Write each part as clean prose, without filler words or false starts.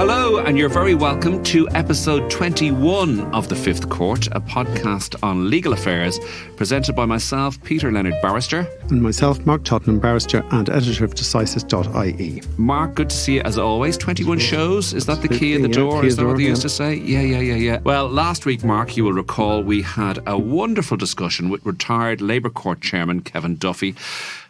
Hello, and you're very welcome to episode 21 of The Fifth Court, a podcast on legal affairs presented by myself, Peter Leonard Barrister. And myself, Mark Tottenham, Barrister and editor of Decisis.ie. Mark, good to see you as always. 21 shows, is that the key in the door? Is that what they used to say? Yeah. Well, last week, Mark, you will recall, we had a wonderful discussion with retired Labour Court Chairman Kevin Duffy.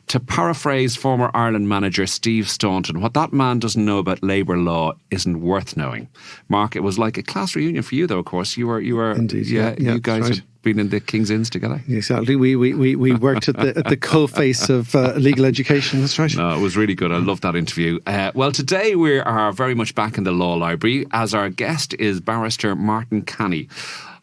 To paraphrase former Ireland manager Steve Staunton, what that man doesn't know about labour law isn't worth knowing. Mark, it was like a class reunion for you, though, of course. You were Indeed, you guys right. had been in the King's Inns together. Exactly. We worked at the coalface of legal education, that's right. No, it was really good. I loved that interview. Well, today we are very much back in the law library, as our guest is Barrister Martin Canny.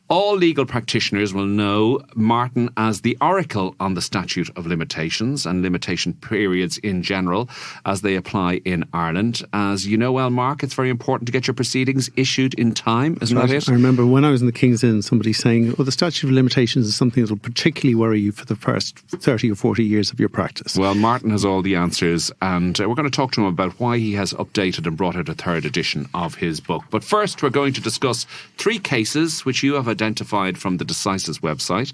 All legal practitioners will know Martin as the oracle on the Statute of Limitations and limitation periods in general as they apply in Ireland. As you know well, Mark, it's very important to get your proceedings issued in time, isn't that it? I remember when I was in the King's Inn, somebody saying, the Statute of Limitations is something that will particularly worry you for the first 30 or 40 years of your practice. Well, Martin has all the answers, and we're going to talk to him about why he has updated and brought out a third edition of his book. But first, we're going to discuss 3 cases which you have identified from the Decisis website.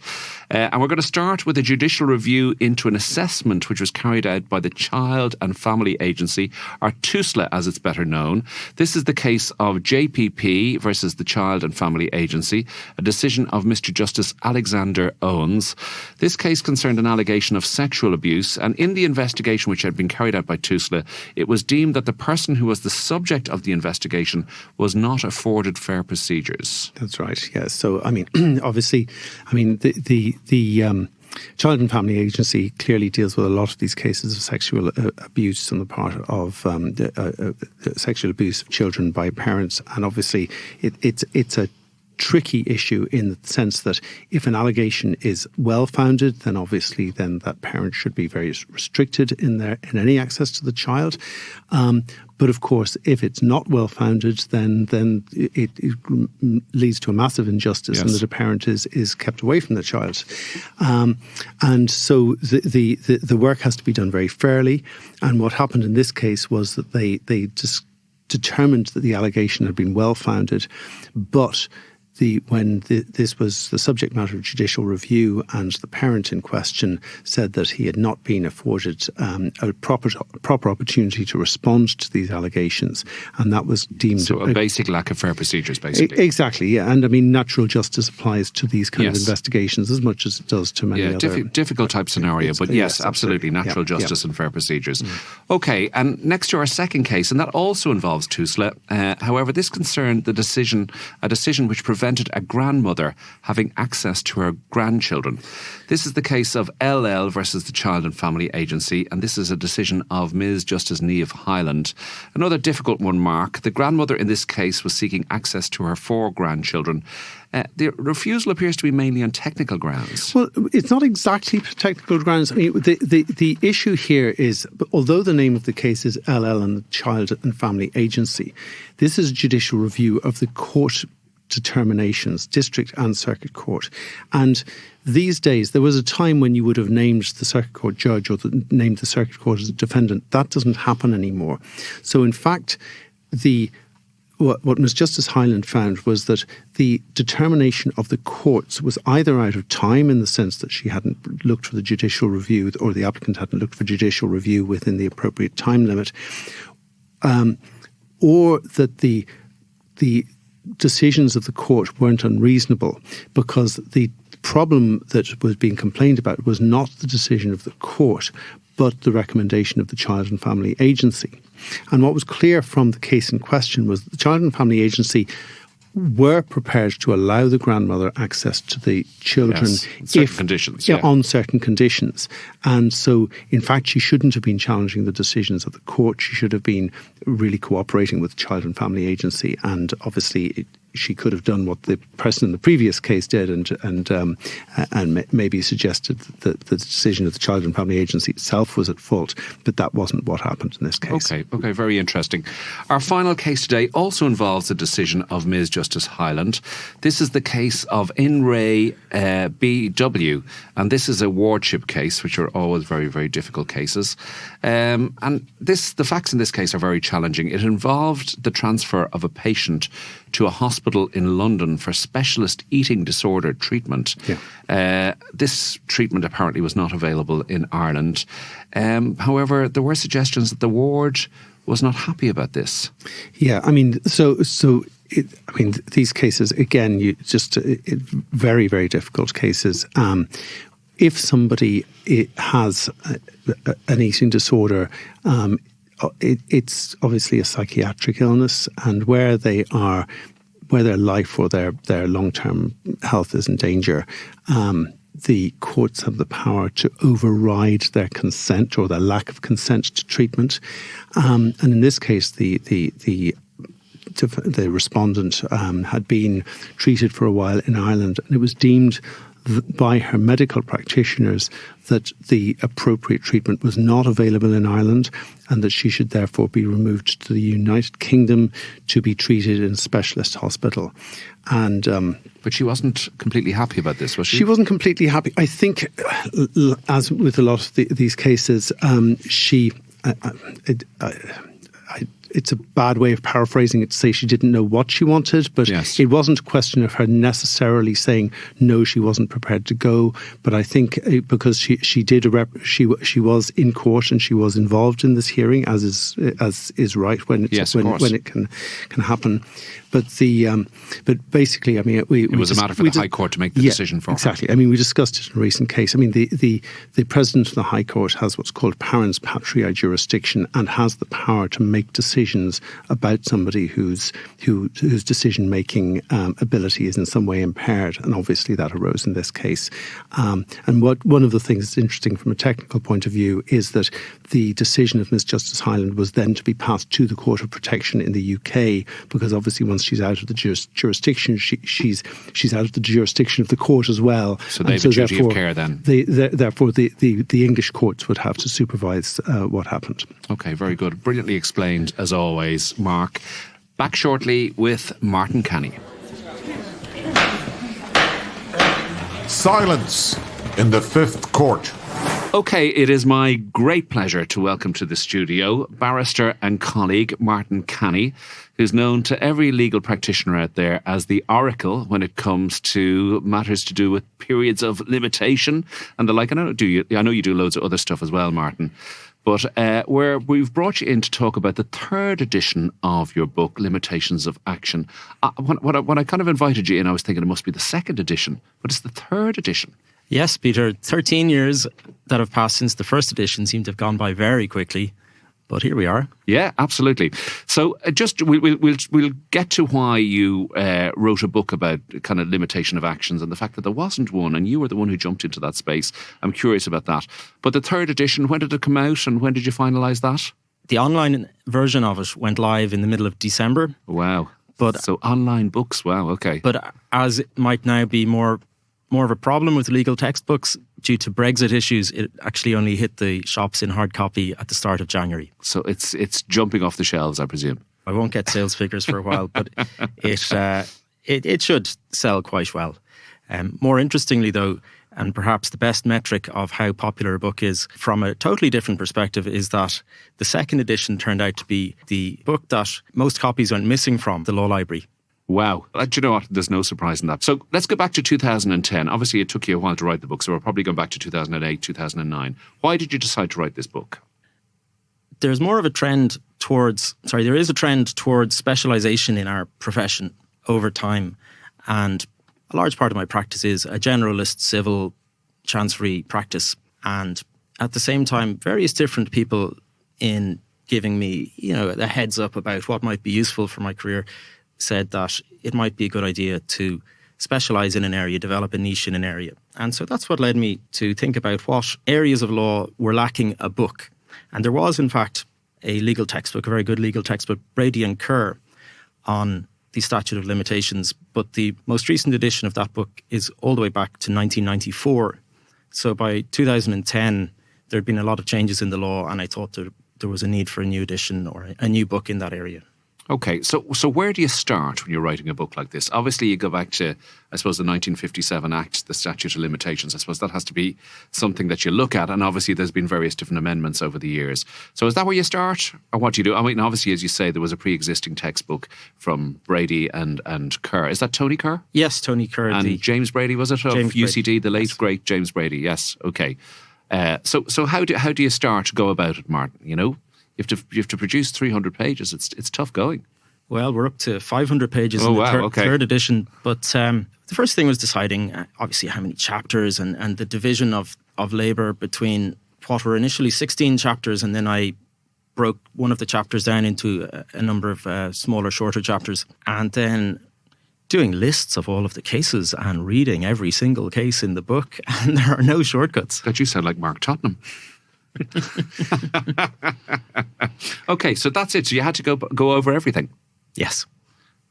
And we're going to start with a judicial review into an assessment which was carried out by the Child and Family Agency, or TUSLA as it's better known. This is the case of JPP versus the Child and Family Agency, a decision of Mr. Justice Alexander Owens. This case concerned an allegation of sexual abuse, and in the investigation which had been carried out by TUSLA, it was deemed that the person who was the subject of the investigation was not afforded fair procedures. That's right, yes. So, obviously, the Child and Family Agency clearly deals with a lot of these cases of sexual abuse on the part of sexual abuse of children by parents, and obviously it's a tricky issue in the sense that if an allegation is well-founded, then obviously that parent should be very restricted in any access to the child. But of course, if it's not well-founded, then it leads to a massive injustice, yes, and that a parent is kept away from the child. And so the work has to be done very fairly. And what happened in this case was that they just determined that the allegation had been well-founded, but this was the subject matter of judicial review, and the parent in question said that he had not been afforded a proper opportunity to respond to these allegations, and that was deemed so a basic lack of fair procedures, basically. Exactly, yeah. And natural justice applies to these kind of investigations as much as it does to many other difficult type scenario, but yes, absolutely, natural justice and fair procedures. Okay, and next to our second case, and that also involves TUSLA. However, this concerned a decision which prevented a grandmother having access to her grandchildren. This is the case of LL versus the Child and Family Agency, and this is a decision of Ms. Justice Niamh Hyland. Another difficult one, Mark. The grandmother in this case was seeking access to her 4 grandchildren. The refusal appears to be mainly on technical grounds. Well, it's not exactly technical grounds. The issue here is, although the name of the case is LL and the Child and Family Agency, this is a judicial review of the court determinations, district and circuit court. And these days, there was a time when you would have named the circuit court judge or named the circuit court as a defendant. That doesn't happen anymore. So in fact, what Ms. Justice Hyland found was that the determination of the courts was either out of time, in the sense that she hadn't looked for the judicial review, or the applicant hadn't looked for judicial review within the appropriate time limit, or that the decisions of the court weren't unreasonable, because the problem that was being complained about was not the decision of the court, but the recommendation of the Child and Family Agency. And what was clear from the case in question was that the Child and Family Agency were prepared to allow the grandmother access to the children on certain conditions. And so, in fact, she shouldn't have been challenging the decisions of the court. She should have been really cooperating with the Child and Family Agency. And obviously, she could have done what the person in the previous case did, and maybe suggested that the decision of the Child and Family Agency itself was at fault, but that wasn't what happened in this case. Okay, very interesting. Our final case today also involves a decision of Ms. Justice Hyland. This is the case of In Re BW, and this is a wardship case, which are always very, very difficult cases. And the facts in this case are very challenging. It involved the transfer of a patient to a hospital in London for specialist eating disorder treatment. Yeah. This treatment apparently was not available in Ireland. However, there were suggestions that the ward was not happy about this. Yeah, I mean, these cases, again, very, very difficult cases. If somebody has an eating disorder, it's obviously a psychiatric illness, and where their life or their long-term health is in danger, the courts have the power to override their consent or their lack of consent to treatment. And in this case, the respondent had been treated for a while in Ireland, and it was deemed by her medical practitioners that the appropriate treatment was not available in Ireland, and that she should therefore be removed to the United Kingdom to be treated in a specialist hospital. And but she wasn't completely happy about this, was she? She wasn't completely happy. I think, as with a lot of these cases, it's a bad way of paraphrasing it to say she didn't know what she wanted, but yes. It wasn't a question of her necessarily saying no, she wasn't prepared to go. But I think because she was in court and she was involved in this hearing, as is right when it can happen. But basically, I mean, it was a matter for the High Court to make the decision for her. Exactly. I mean, we discussed it in a recent case. I mean, the President of the High Court has what's called parens patriae jurisdiction and has the power to make decisions about somebody whose decision-making ability is in some way impaired, and obviously that arose in this case. And one of the things that's interesting from a technical point of view is that the decision of Ms. Justice Hyland was then to be passed to the Court of Protection in the UK, because obviously once she's out of the jurisdiction, she's out of the jurisdiction of the court as well. So they have a duty of care then. Therefore, the English courts would have to supervise what happened. Okay, very good. Brilliantly explained as always, Mark. Back shortly with Martin Canny. Silence in the Fifth Court. Okay, it is my great pleasure to welcome to the studio barrister and colleague Martin Canny, who's known to every legal practitioner out there as the oracle when it comes to matters to do with periods of limitation and the like. I know you do loads of other stuff as well, Martin. But we've brought you in to talk about the third edition of your book, Limitations of Action. When I kind of invited you in, I was thinking it must be the second edition, but it's the third edition. Yes, Peter. 13 years that have passed since the first edition seem to have gone by very quickly. But here we are. Yeah, absolutely. So we'll get to why you wrote a book about kind of limitation of actions and the fact that there wasn't one, and you were the one who jumped into that space. I'm curious about that. But the third edition, when did it come out and when did you finalise that? The online version of it went live in the middle of December. Wow. So online books, wow, okay. But as it might now be more of a problem with legal textbooks, due to Brexit issues, it actually only hit the shops in hard copy at the start of January. So it's jumping off the shelves, I presume. I won't get sales figures for a while, but it should sell quite well. More interestingly, though, and perhaps the best metric of how popular a book is from a totally different perspective, is that the second edition turned out to be the book that most copies went missing from the law library. Wow. Do you know what? There's no surprise in that. So let's go back to 2010. Obviously, it took you a while to write the book, so we're probably going back to 2008, 2009. Why did you decide to write this book? There is a trend towards specialisation in our profession over time. And a large part of my practice is a generalist civil chancery practice. And at the same time, various different people in giving me, a heads up about what might be useful for my career said that it might be a good idea to specialise in an area, develop a niche in an area. And so that's what led me to think about what areas of law were lacking a book. And there was, in fact, a legal textbook, a very good legal textbook, Brady and Kerr, on the Statute of Limitations, but the most recent edition of that book is all the way back to 1994. So by 2010, there had been a lot of changes in the law, and I thought there was a need for a new edition or a new book in that area. Okay, so where do you start when you're writing a book like this? Obviously, you go back to, I suppose, the 1957 Act, the Statute of Limitations. I suppose that has to be something that you look at, and obviously there's been various different amendments over the years. So is that where you start, or what do you do? I mean, obviously, as you say, there was a pre-existing textbook from Brady and Kerr. Is that Tony Kerr? Yes, Tony Kerr. And James Brady, was it? Of James UCD, Brady. the late, great James Brady. Yes, okay. So how do you start to go about it, Martin? You know? You have to produce 300 pages. It's tough going. Well, we're up to 500 pages in the third edition. But the first thing was deciding, obviously, how many chapters and the division of labour between what were initially 16 chapters, and then I broke one of the chapters down into a number of smaller, shorter chapters, and then doing lists of all of the cases and reading every single case in the book, and there are no shortcuts. God, you sound like Mark Tottenham. Okay, so that's it. So you had to go over everything. Yes.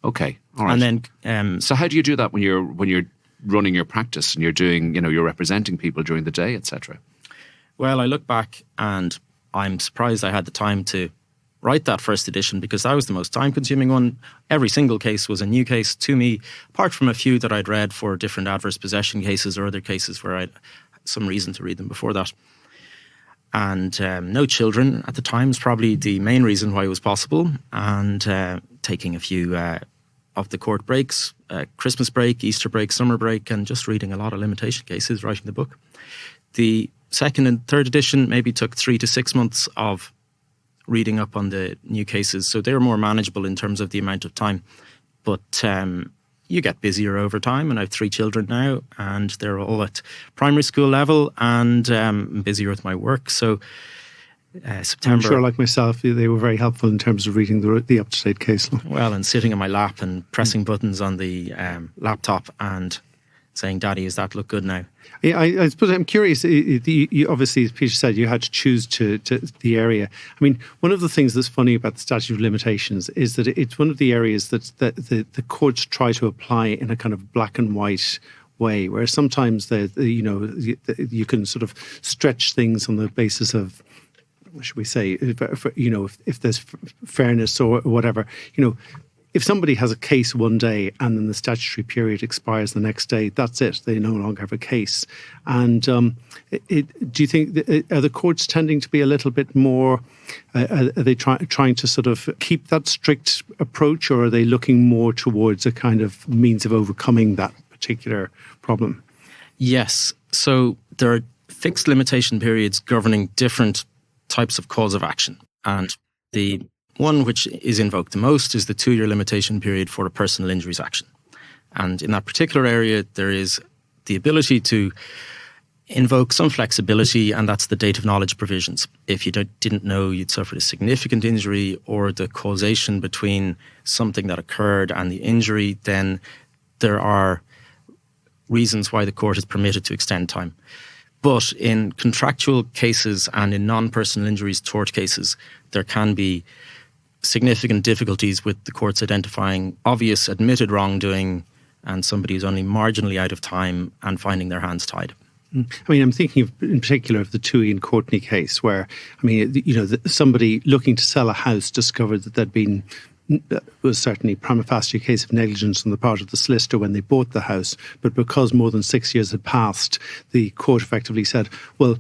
Okay. All right. And then, so how do you do that when you're running your practice and you're doing, you're representing people during the day, etc.? Well, I look back and I'm surprised I had the time to write that first edition, because that was the most time-consuming one. Every single case was a new case to me, apart from a few that I'd read for different adverse possession cases or other cases where I'd some reason to read them before that. And no children at the time is probably the main reason why it was possible. And taking a few of the court breaks, Christmas break, Easter break, summer break, and just reading a lot of limitation cases, writing the book. The second and third edition maybe took 3 to 6 months of reading up on the new cases. So they were more manageable in terms of the amount of time. But you get busier over time, and I have 3 children now, and they're all at primary school level, and I'm busier with my work. So September... I'm sure, like myself, they were very helpful in terms of reading the up-to-date case law. Well, and sitting on my lap and pressing buttons on the laptop and saying, "Daddy, does that look good now?" Yeah, I suppose I'm curious. You obviously, as Peter said, you had to choose to the area. I mean, one of the things that's funny about the Statute of Limitations is that it's one of the areas that the courts try to apply in a kind of black and white way, where sometimes you can sort of stretch things on the basis of, what should we say, if there's fairness or whatever, If somebody has a case one day and then the statutory period expires the next day, that's it. They no longer have a case. And do you think, are the courts tending to be a little bit more, are they trying to sort of keep that strict approach, or are they looking more towards a kind of means of overcoming that particular problem? Yes. So there are fixed limitation periods governing different types of cause of action. And the one which is invoked the most is the 2-year limitation period for a personal injuries action. And in that particular area, there is the ability to invoke some flexibility, and that's the date of knowledge provisions. If you didn't know you'd suffered a significant injury, or the causation between something that occurred and the injury, then there are reasons why the court is permitted to extend time. But in contractual cases and in non-personal injuries tort cases, there can be significant difficulties with the courts identifying obvious admitted wrongdoing and somebody who's only marginally out of time and finding their hands tied. I mean, I'm thinking in particular of the Toohey and Courtney case, where, I mean, somebody looking to sell a house discovered that there'd been, was certainly prima facie a case of negligence on the part of the solicitor when they bought the house, but because more than 6 years had passed, the court effectively said, well,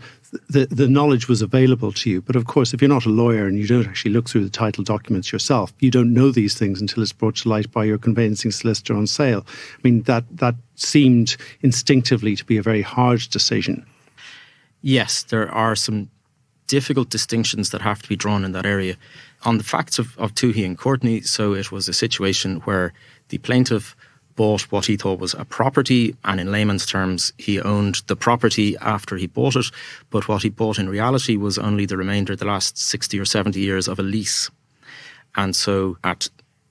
the knowledge was available to you. But of course, if you're not a lawyer and you don't actually look through the title documents yourself, you don't know these things until it's brought to light by your conveyancing solicitor on sale. I mean, that seemed instinctively to be a very hard decision. Yes, there are some difficult distinctions that have to be drawn in that area. On the facts of Toohey and Courtney, so it was a situation where the plaintiff bought what he thought was a property, and in layman's terms, he owned the property after he bought it, but what he bought in reality was only the remainder, the last 60 or 70 years of a lease. And so at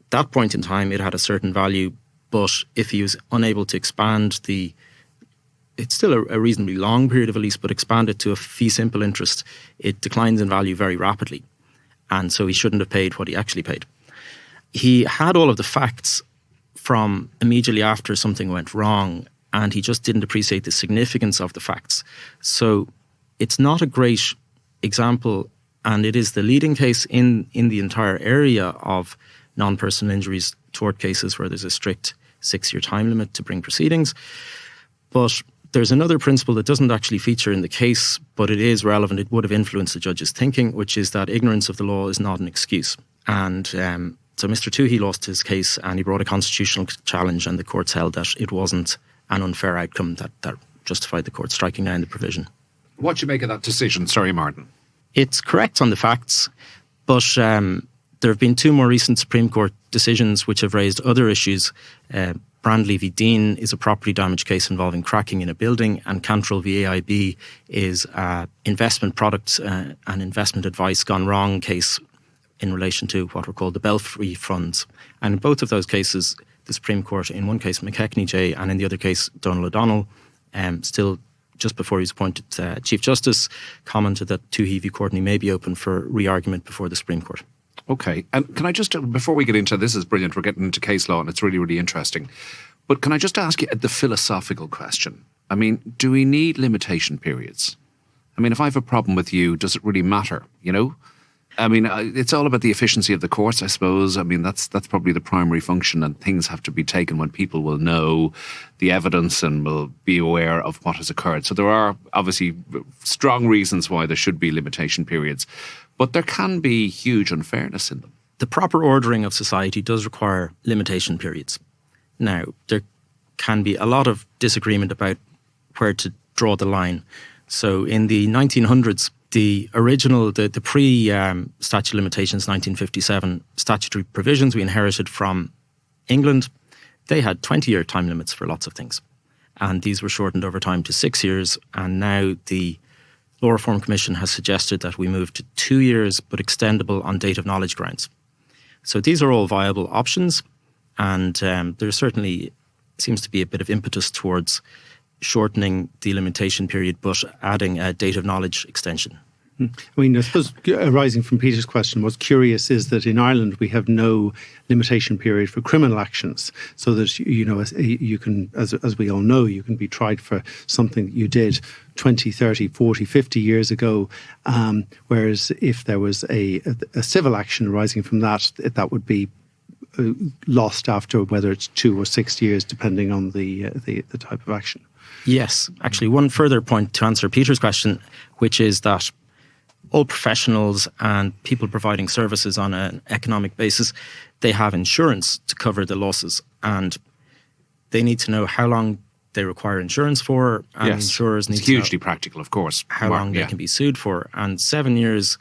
that point in time, it had a certain value, but if he was unable to expand it's still a reasonably long period of a lease, but expand it to a fee simple interest, it declines in value very rapidly. And so he shouldn't have paid what he actually paid. He had all of the facts from immediately after something went wrong, and he just didn't appreciate the significance of the facts. So it's not a great example, and it is the leading case in the entire area of non-personal injuries tort cases where there's a strict 6-year time limit to bring proceedings. But there's another principle that doesn't actually feature in the case, but it is relevant. It would have influenced the judge's thinking, which is that ignorance of the law is not an excuse. And so Mr. Toohey lost his case and he brought a constitutional challenge, and the courts held that it wasn't an unfair outcome that justified the court striking down the provision. What do you make of that decision? Sorry, Martin. It's correct on the facts, but there have been 2 more recent Supreme Court decisions which have raised other issues. Brandley v. Dean is a property damage case involving cracking in a building, and Cantrell v. AIB is investment products and investment advice gone wrong case in relation to what were called the Belfry funds. And in both of those cases, the Supreme Court, in one case McKechnie J, and in the other case Donald O'Donnell, still just before he was appointed Chief Justice, commented that Toohey v. Courtney may be open for re-argument before the Supreme Court. Okay, and can I just, before we get into this, is brilliant, we're getting into case law and it's really, really interesting. But can I just ask you the philosophical question? I mean, do we need limitation periods? I mean, if I have a problem with you, does it really matter, you know? I mean, it's all about the efficiency of the courts, I suppose. I mean, that's probably the primary function, and things have to be taken when people will know the evidence and will be aware of what has occurred. So there are obviously strong reasons why there should be limitation periods, but there can be huge unfairness in them. The proper ordering of society does require limitation periods. Now, there can be a lot of disagreement about where to draw the line. So in the 1900s, the original, the pre-Statute of Limitations 1957 statutory provisions we inherited from England, they had 20-year time limits for lots of things. And these were shortened over time to 6 years. And now the Law Reform Commission has suggested that we move to 2 years, but extendable on date of knowledge grounds. So these are all viable options. And there certainly seems to be a bit of impetus towards shortening the limitation period, but adding a date of knowledge extension. I mean, I suppose arising from Peter's question, what's curious is that in Ireland we have no limitation period for criminal actions, so that, you know, you can, as we all know, you can be tried for something that you did 20, 30, 40, 50 years ago, whereas if there was a civil action arising from that, that would be lost after whether it's 2 or 6 years, depending on the type of action. Yes, actually, one further point to answer Peter's question, which is that all professionals and people providing services on an economic basis, they have insurance to cover the losses, and they need to know how long they require insurance for, and yes, insurers need it's to hugely know practical, of course, how long they can be sued for. And 7 years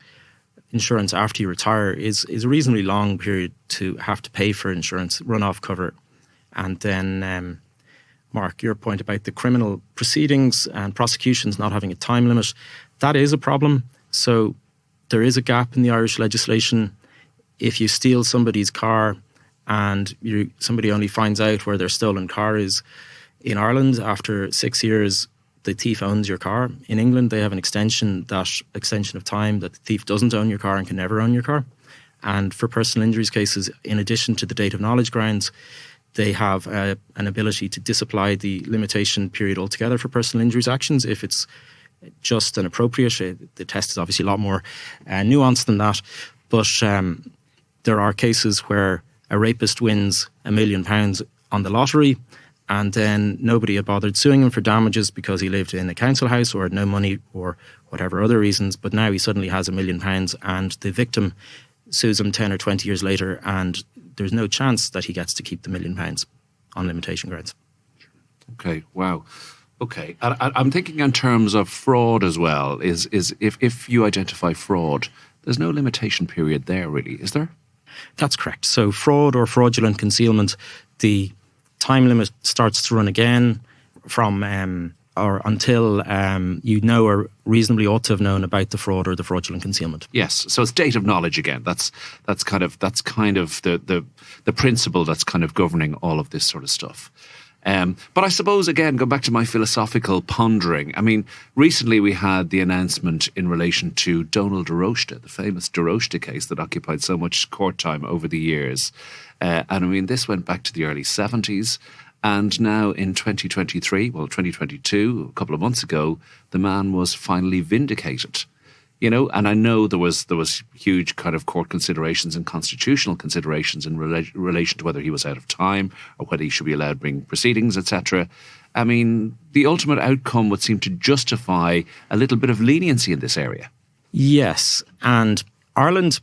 insurance after you retire is a reasonably long period to have to pay for insurance, run-off cover. And then, Mark, your point about the criminal proceedings and prosecutions not having a time limit, that is a problem. So there is a gap in the Irish legislation. If you steal somebody's car and somebody only finds out where their stolen car is, in Ireland, after 6 years, the thief owns your car. In England, they have an extension of time that the thief doesn't own your car and can never own your car. And for personal injuries cases, in addition to the date of knowledge grounds, they have an ability to disapply the limitation period altogether for personal injuries actions if it's just and appropriate. The test is obviously a lot more nuanced than that. But there are cases where a rapist wins £1 million on the lottery, and then nobody had bothered suing him for damages because he lived in a council house or had no money or whatever other reasons. But now he suddenly has £1 million, and the victim sues him 10 or 20 years later, and there's no chance that he gets to keep the £1 million on limitation grounds. Okay, wow. Okay, and I'm thinking in terms of fraud as well. Is if you identify fraud, there's no limitation period there, really, is there? That's correct. So fraud or fraudulent concealment, the time limit starts to run again from or until you know or reasonably ought to have known about the fraud or the fraudulent concealment. Yes, so it's date of knowledge again. That's kind of the principle that's kind of governing all of this sort of stuff. But I suppose, again, going back to my philosophical pondering, I mean, recently we had the announcement in relation to Donald DeRochta, the famous DeRochta case that occupied so much court time over the years. And I mean, this went back to the early 70s. And now in 2023, well, 2022, a couple of months ago, the man was finally vindicated. You know, and I know there was huge kind of court considerations and constitutional considerations in relation to whether he was out of time or whether he should be allowed to bring proceedings, etc. I mean, the ultimate outcome would seem to justify a little bit of leniency in this area. Yes, and Ireland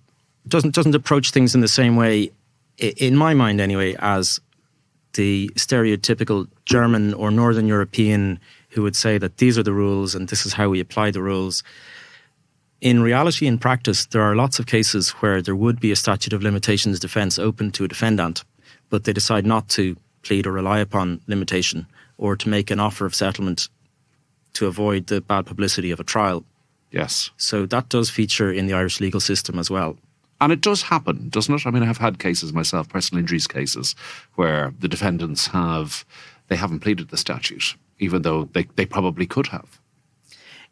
doesn't approach things in the same way, in my mind anyway, as the stereotypical German or Northern European who would say that these are the rules and this is how we apply the rules. In reality, in practice, there are lots of cases where there would be a statute of limitations defence open to a defendant, but they decide not to plead or rely upon limitation or to make an offer of settlement to avoid the bad publicity of a trial. Yes. So that does feature in the Irish legal system as well. And it does happen, doesn't it? I mean, I've had cases myself, personal injuries cases, where the defendants haven't pleaded the statute, even though they probably could have.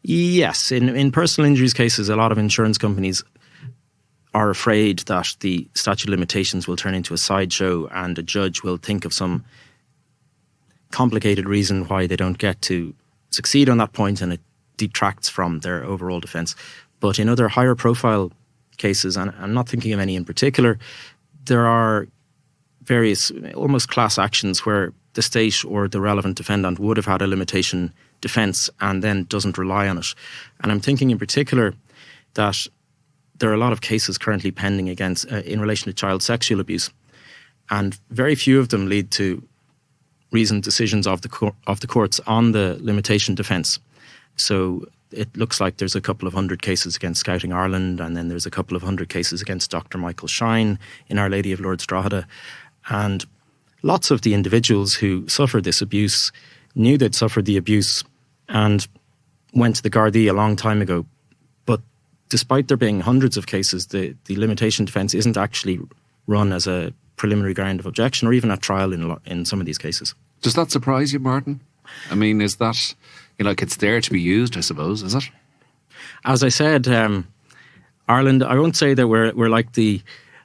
Yes, in personal injuries cases, a lot of insurance companies are afraid that the statute of limitations will turn into a sideshow and a judge will think of some complicated reason why they don't get to succeed on that point and it detracts from their overall defence. But in other higher profile cases, and I'm not thinking of any in particular, there are various almost class actions where the state or the relevant defendant would have had a limitation defence and then doesn't rely on it. And I'm thinking in particular that there are a lot of cases currently pending against in relation to child sexual abuse, and very few of them lead to reasoned decisions of the courts on the limitation defence. So it looks like there's a couple of hundred cases against Scouting Ireland, and then there's a couple of hundred cases against Dr. Michael Shine in Our Lady of Lourdes Drogheda. And lots of the individuals who suffered this abuse knew they'd suffered the abuse and went to the Gardaí a long time ago. But despite there being hundreds of cases, the limitation defence isn't actually run as a preliminary ground of objection or even at trial in some of these cases. Does that surprise you, Martin? I mean, is that, like it's there to be used, I suppose, is it? As I said, Ireland, I won't say that we're like the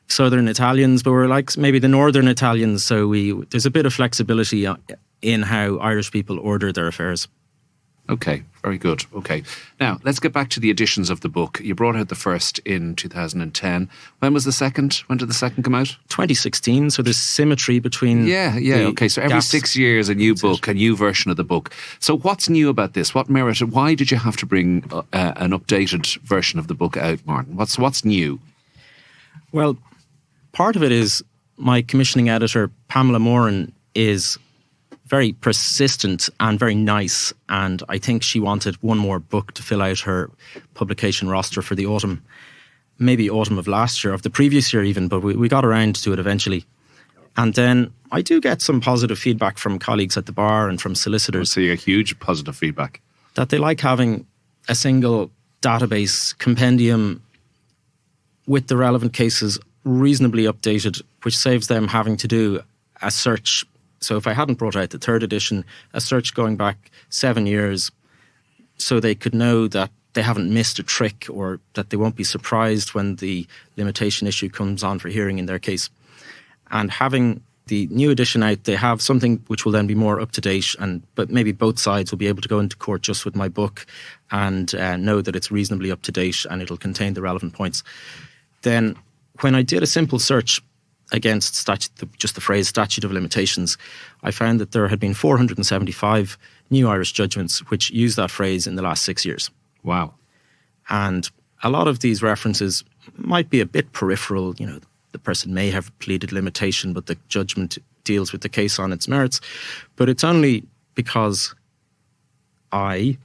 Southern Italians, but we're like maybe the Northern Italians. So there's a bit of flexibility in how Irish people order their affairs. Okay, very good. Okay. Now, let's get back to the editions of the book. You brought out the first in 2010. When was the second? When did the second come out? 2016, so there's symmetry between... Yeah. Okay, so every 6 years a new book, a new version of the book. So what's new about this? What merit? Why did you have to bring an updated version of the book out, Martin? What's new? Well, part of it is my commissioning editor, Pamela Moran, is very persistent and very nice, and I think she wanted one more book to fill out her publication roster for the autumn, maybe autumn of last year, of the previous year even, but we got around to it eventually. And then I do get some positive feedback from colleagues at the bar and from solicitors. So you get huge positive feedback. That they like having a single database compendium with the relevant cases reasonably updated, which saves them having to do a search. So if I hadn't brought out the third edition, a search going back 7 years, so they could know that they haven't missed a trick or that they won't be surprised when the limitation issue comes on for hearing in their case. And having the new edition out, they have something which will then be more up to date, but maybe both sides will be able to go into court just with my book and know that it's reasonably up to date and it'll contain the relevant points. Then when I did a simple search against just the phrase statute of limitations, I found that there had been 475 new Irish judgments which used that phrase in the last 6 years. Wow. And a lot of these references might be a bit peripheral. You know, the person may have pleaded limitation, but the judgment deals with the case on its merits. But it's only because I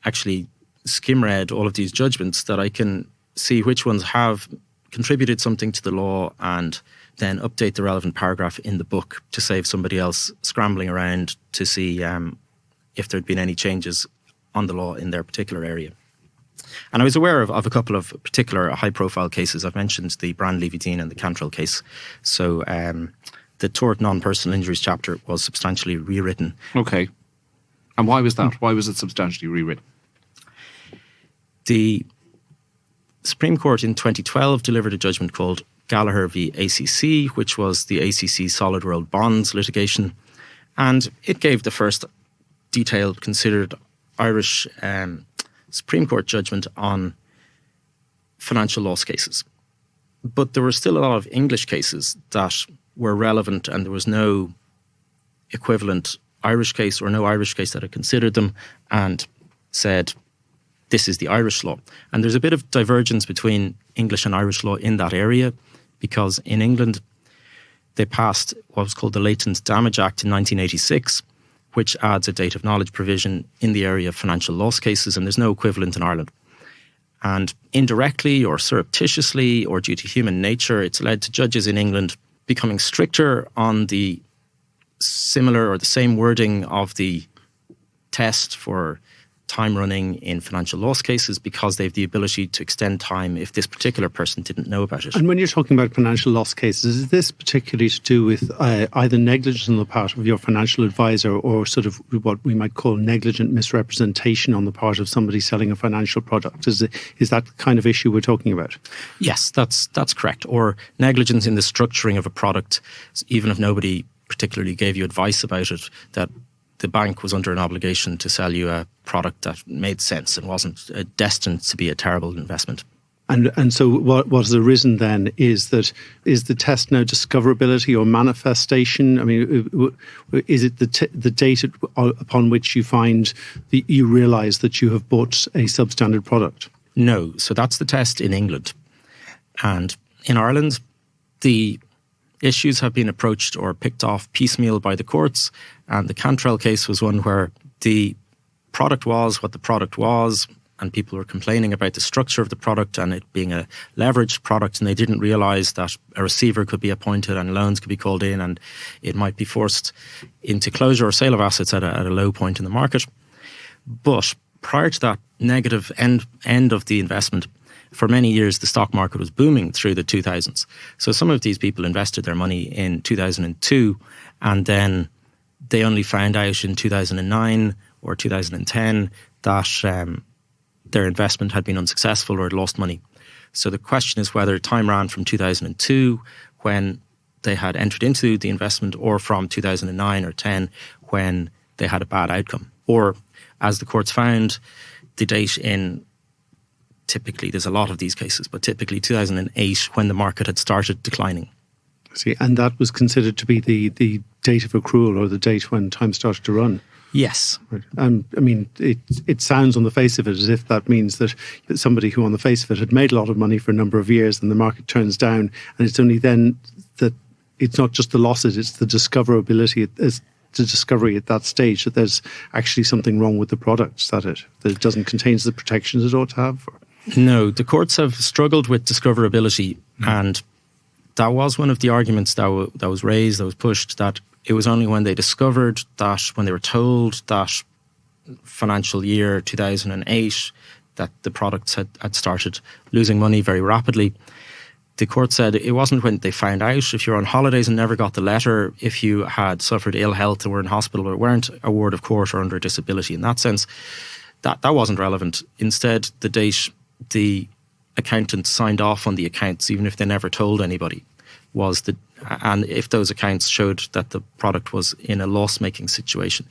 actually skim read all of these judgments that I can see which ones have contributed something to the law and then update the relevant paragraph in the book to save somebody else scrambling around to see if there'd been any changes on the law in their particular area. And I was aware of a couple of particular high-profile cases. I've mentioned the Brand Levy Dean and the Cantrell case. So the tort non-personal injuries chapter was substantially rewritten. Okay. And why was that? Why was it substantially rewritten? The Supreme Court in 2012 delivered a judgment called Gallagher v ACC, which was the ACC Solid World Bonds litigation. And it gave the first detailed, considered Irish Supreme Court judgment on financial loss cases. But there were still a lot of English cases that were relevant, and there was no equivalent Irish case or no Irish case that had considered them and said, this is the Irish law. And there's a bit of divergence between English and Irish law in that area, because in England, they passed what was called the Latent Damage Act in 1986, which adds a date of knowledge provision in the area of financial loss cases, and there's no equivalent in Ireland. And indirectly or surreptitiously or due to human nature, it's led to judges in England becoming stricter on the similar or the same wording of the test for time running in financial loss cases, because they have the ability to extend time if this particular person didn't know about it. And when you're talking about financial loss cases, is this particularly to do with either negligence on the part of your financial advisor or sort of what we might call negligent misrepresentation on the part of somebody selling a financial product? Is that the kind of issue we're talking about? Yes, that's correct. Or negligence in the structuring of a product, even if nobody particularly gave you advice about it, that the bank was under an obligation to sell you a product that made sense and wasn't destined to be a terrible investment. And so what has arisen then is the test now discoverability or manifestation? I mean, is it the date upon which you find that you realise that you have bought a substandard product? No. So that's the test in England. And in Ireland, the issues have been approached or picked off piecemeal by the courts. And the Cantrell case was one where the product was what the product was, and people were complaining about the structure of the product and it being a leveraged product, and they didn't realise that a receiver could be appointed and loans could be called in and it might be forced into closure or sale of assets at a low point in the market. But prior to that negative end of the investment, for many years, the stock market was booming through the 2000s. So some of these people invested their money in 2002, and then they only found out in 2009 or 2010 that their investment had been unsuccessful or had lost money. So the question is whether time ran from 2002, when they had entered into the investment, or from 2009 or 10, when they had a bad outcome. Or, as the courts found, the date in, typically, there's a lot of these cases, but typically 2008, when the market had started declining. See, and that was considered to be the date of accrual, or the date when time started to run? Yes. I mean, it sounds on the face of it as if that means that somebody who on the face of it had made a lot of money for a number of years and the market turns down, and it's only then that it's not just the losses, it's the discoverability, it's the discovery at that stage that there's actually something wrong with the product, that it doesn't contain the protections it ought to have. No, the courts have struggled with discoverability, and that was one of the arguments that was raised, that was pushed, that it was only when they discovered that, when they were told that financial year 2008, that the products had started losing money very rapidly. The court said it wasn't when they found out. If you're on holidays and never got the letter, if you had suffered ill health and were in hospital or weren't a ward of court or under disability in that sense, that wasn't relevant. Instead, the date the accountant signed off on the accounts, even if they never told anybody, was and if those accounts showed that the product was in a loss-making situation.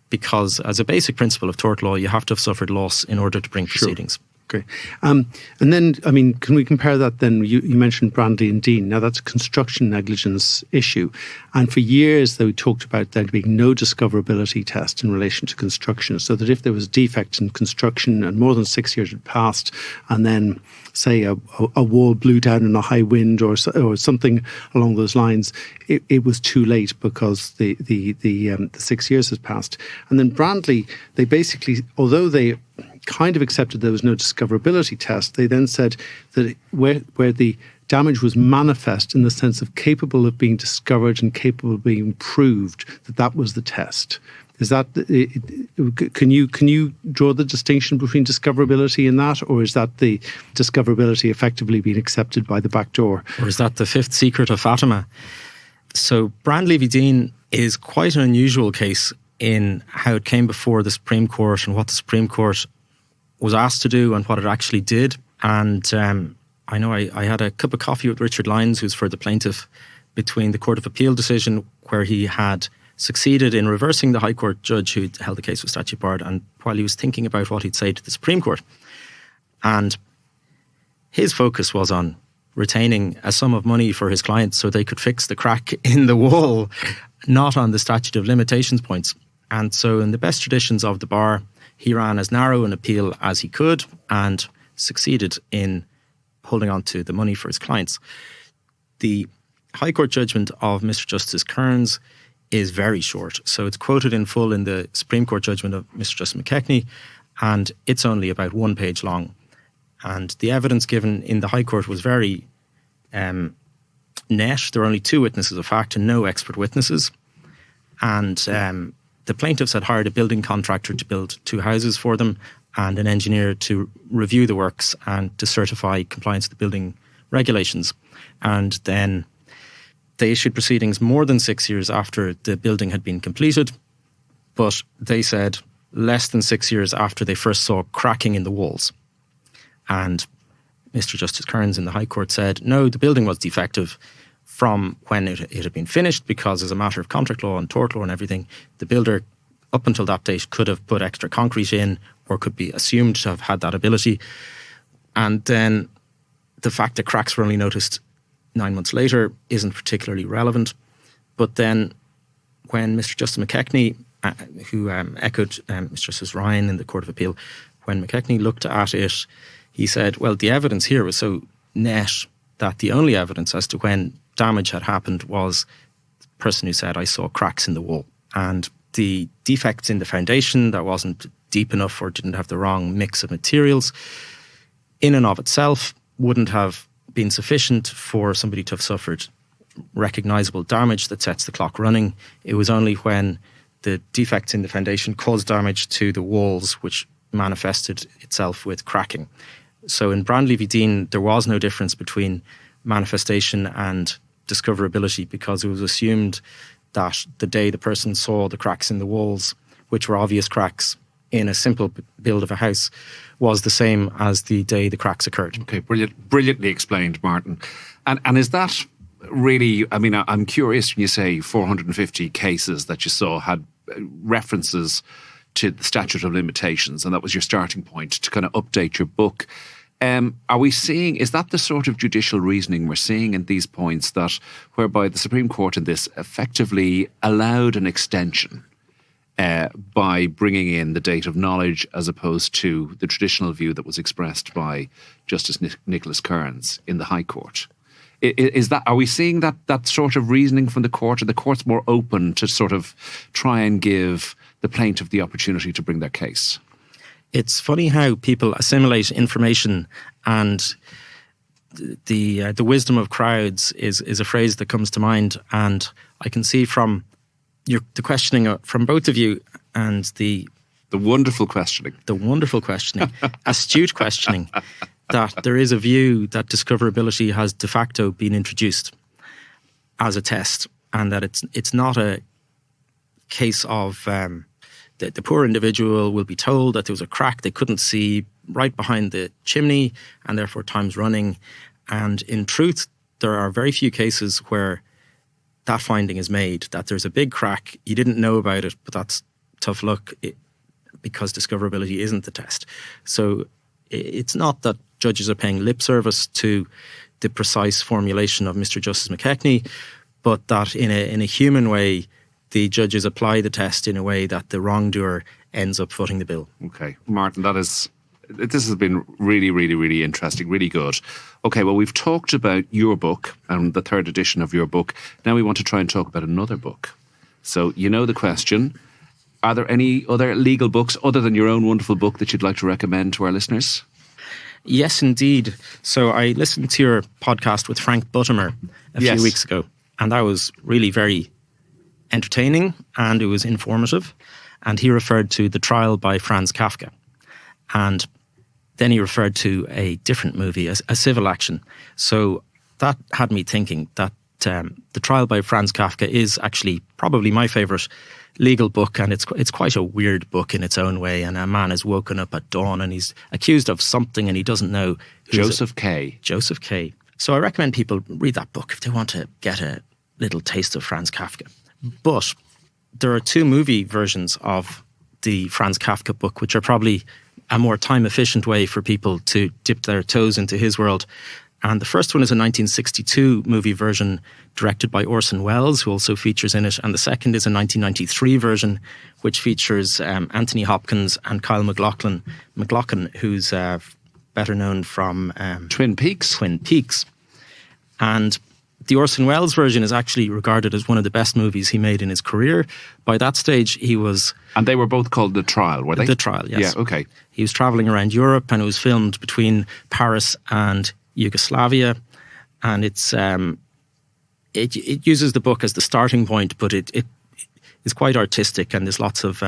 Because as a basic principle of tort law, you have to have suffered loss in order to bring proceedings. Okay. And then, I mean, can we compare that then? You mentioned Brandley and Dean. Now, that's a construction negligence issue. And for years, they talked about there being no discoverability test in relation to construction, so that if there was a defect in construction and more than 6 years had passed, and then, say, a wall blew down in a high wind or something along those lines, it was too late because the 6 years has passed. And then Brandley, they basically, although they kind of accepted there was no discoverability test, they then said that where the damage was manifest in the sense of capable of being discovered and capable of being proved, that was the test. Is that, can you draw the distinction between discoverability and that, or is that the discoverability effectively being accepted by the back door? Or is that the fifth secret of Fatima? So Brandley v. Dean is quite an unusual case in how it came before the Supreme Court and what the Supreme Court was asked to do and what it actually did. And I know I had a cup of coffee with Richard Lyons, who's for the plaintiff, between the Court of Appeal decision where he had succeeded in reversing the High Court judge who held the case with statute barred, and while he was thinking about what he'd say to the Supreme Court. And his focus was on retaining a sum of money for his clients so they could fix the crack in the wall, not on the statute of limitations points. And so in the best traditions of the bar, he ran as narrow an appeal as he could and succeeded in holding on to the money for his clients. The High Court judgment of Mr. Justice Kearns is very short. So it's quoted in full in the Supreme Court judgment of Mr. Justice McKechnie, and it's only about 1 page long. And the evidence given in the High Court was very net. There were only 2 witnesses of fact and no expert witnesses. And the plaintiffs had hired a building contractor to build 2 houses for them and an engineer to review the works and to certify compliance with the building regulations. And then they issued proceedings more than 6 years after the building had been completed, but they said less than 6 years after they first saw cracking in the walls. And Mr. Justice Kearns in the High Court said, no, the building was defective from when it had been finished, because as a matter of contract law and tort law and everything, the builder up until that date could have put extra concrete in or could be assumed to have had that ability. And then the fact that cracks were only noticed 9 months later isn't particularly relevant. But then when Mr. Justice McKechnie, who echoed Mr. Justice Ryan in the Court of Appeal, when McKechnie looked at it, he said, well, the evidence here was so net that the only evidence as to when damage had happened was the person who said, I saw cracks in the wall. And the defects in the foundation that wasn't deep enough or didn't have the wrong mix of materials, in and of itself wouldn't have been sufficient for somebody to have suffered recognisable damage that sets the clock running. It was only when the defects in the foundation caused damage to the walls which manifested itself with cracking. So in Brandley v. Dean, there was no difference between manifestation and discoverability, because it was assumed that the day the person saw the cracks in the walls, which were obvious cracks in a simple build of a house, was the same as the day the cracks occurred. Okay, brilliantly explained, Martin. And is that really, I mean, I'm curious when you say 450 cases that you saw had references to the Statute of Limitations, and that was your starting point to kind of update your book. Are we seeing, is that the sort of judicial reasoning we're seeing in these points, that whereby the Supreme Court in this effectively allowed an extension by bringing in the date of knowledge as opposed to the traditional view that was expressed by Justice Nicholas Kearns in the High Court? Is that, are we seeing that sort of reasoning from the court? Are the courts more open to sort of try and give the plaintiff the opportunity to bring their case? It's funny how people assimilate information, and the wisdom of crowds is a phrase that comes to mind. And I can see from the questioning from both of you and the wonderful questioning, astute questioning, that there is a view that discoverability has de facto been introduced as a test, and that it's not a case of the poor individual will be told that there was a crack they couldn't see right behind the chimney and therefore time's running. And in truth, there are very few cases where that finding is made, that there's a big crack, you didn't know about it, but that's tough luck because discoverability isn't the test. So it's not that judges are paying lip service to the precise formulation of Mr. Justice McKechnie, but that in a human way, the judges apply the test in a way that the wrongdoer ends up footing the bill. Okay, Martin, this has been really, really, really interesting, really good. Okay, well, we've talked about your book and the 3rd edition of your book. Now we want to try and talk about another book. So you know the question. Are there any other legal books other than your own wonderful book that you'd like to recommend to our listeners? Yes, indeed. So I listened to your podcast with Frank Buttimer a few weeks ago, and that was really very entertaining and it was informative. And he referred to The Trial by Franz Kafka. And then he referred to a different movie, a civil action. So that had me thinking that The Trial by Franz Kafka is actually probably my favourite legal book, and it's quite a weird book in its own way. And a man is woken up at dawn and he's accused of something and he doesn't know. Joseph K. So I recommend people read that book if they want to get a little taste of Franz Kafka. But there are 2 movie versions of the Franz Kafka book, which are probably a more time-efficient way for people to dip their toes into his world. And the first one is a 1962 movie version directed by Orson Welles, who also features in it. And the second is a 1993 version, which features Anthony Hopkins and Kyle MacLachlan, who's better known from Twin Peaks. And the Orson Welles version is actually regarded as one of the best movies he made in his career. By that stage, he was... And they were both called The Trial, were they? The Trial, yes. Yeah, okay. He was travelling around Europe, and it was filmed between Paris and Yugoslavia. And it uses the book as the starting point, but it is quite artistic, and there's lots of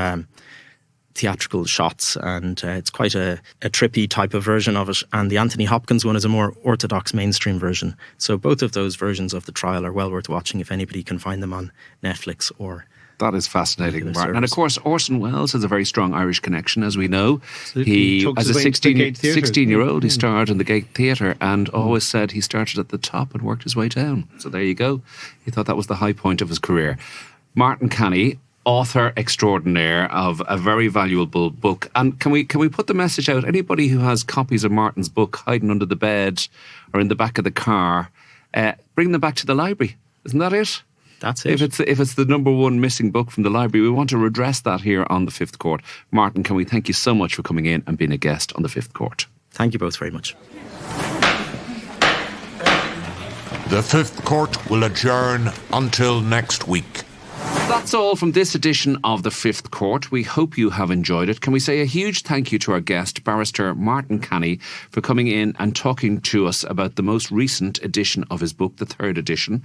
theatrical shots, and it's quite a trippy type of version of it. And the Anthony Hopkins one is a more orthodox mainstream version. So both of those versions of The Trial are well worth watching if anybody can find them on Netflix or... That is fascinating, Martin. service. And of course, Orson Welles has a very strong Irish connection, as we know. Absolutely. He, Took as his a way into the Gate Theatre. 16-year-old, he starred in the Gate Theatre and always said he started at the top and worked his way down. So there you go. He thought that was the high point of his career. Martin Canny, author extraordinaire of a very valuable book. And can we put the message out? Anybody who has copies of Martin's book hiding under the bed or in the back of the car, bring them back to the library. Isn't that it? That's it. If it's the number one missing book from the library, we want to redress that here on The Fifth Court. Martin, can we thank you so much for coming in and being a guest on The Fifth Court? Thank you both very much. The Fifth Court will adjourn until next week. That's all from this edition of The Fifth Court. We hope you have enjoyed it. Can we say a huge thank you to our guest, Barrister Martin Canny, for coming in and talking to us about the most recent edition of his book, the 3rd edition.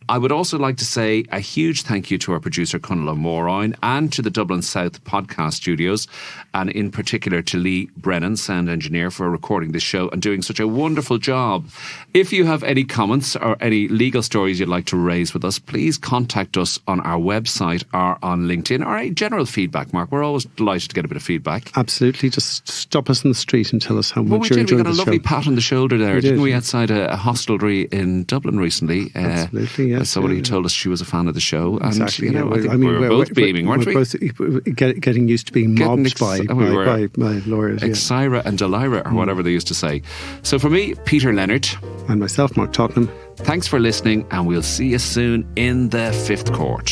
I would also like to say a huge thank you to our producer, Conal O'Moroyne, and to the Dublin South podcast studios, and in particular to Lee Brennan, sound engineer, for recording this show and doing such a wonderful job. If you have any comments or any legal stories you'd like to raise with us, please contact us on our website or on LinkedIn, or any general feedback, Mark. We're always delighted to get a bit of feedback. Absolutely. Just stop us in the street and tell us how much we you're did. We enjoying got a the lovely show. pat on the shoulder there, We didn't did. we, outside a hostelry in Dublin recently? Absolutely, yes. Somebody yeah. told us she was a fan of the show. Exactly. And, you know, yeah. I think we were both beaming, weren't we? We're both getting used to being mobbed by lawyers. Yeah. Exira and Delira, or whatever they used to say. So for me, Peter Leonard. And myself, Mark Tottenham. Thanks for listening, and we'll see you soon in the Fifth Court.